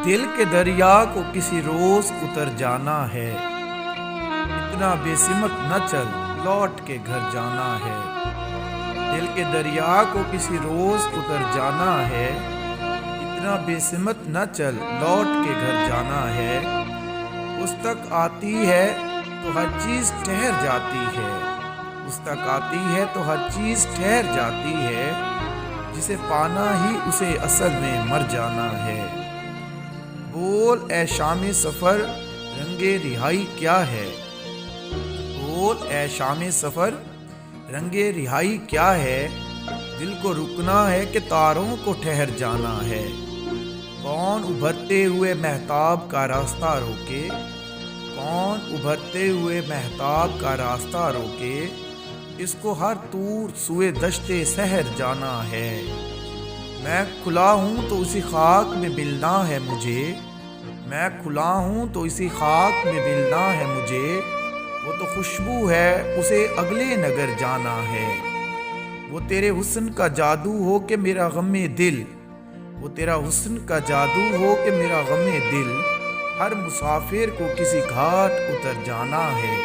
دل کے دریا کو کسی روز اتر جانا ہے، اتنا بے سمت نہ چل لوٹ کے گھر جانا ہے۔ دل کے دریا کو کسی روز اتر جانا ہے، اتنا بے سمت نہ چل لوٹ کے گھر جانا ہے۔ اس تک آتی ہے تو ہر چیز ٹھہر جاتی ہے، اس تک آتی ہے تو ہر چیز ٹھہر جاتی ہے، جسے پانا ہی اسے اصل میں مر جانا ہے۔ بول اے شام سفر رنگ رہائی کیا ہے، بول اے شام سفر رنگ رہائی کیا ہے، دل کو رکنا ہے کہ تاروں کو ٹھہر جانا ہے۔ کون ابھرتے ہوئے مہتاب کا راستہ روکے، کون ابھرتے ہوئے مہتاب کا راستہ روکے، اس کو ہر طور سوئے دشت سحر جانا ہے۔ میں کھلا ہوں تو اسی خاک میں ملنا ہے مجھے، میں کھلا ہوں تو اسی خاک میں ملنا ہے مجھے۔ وہ تو خوشبو ہے اسے اگلے نگر جانا ہے، وہ تیرے حسن کا جادو ہو کہ میرا غم دل، وہ تیرا حسن کا جادو ہو کہ میرا غم دل، ہر مسافر کو کسی گھاٹ اتر جانا ہے۔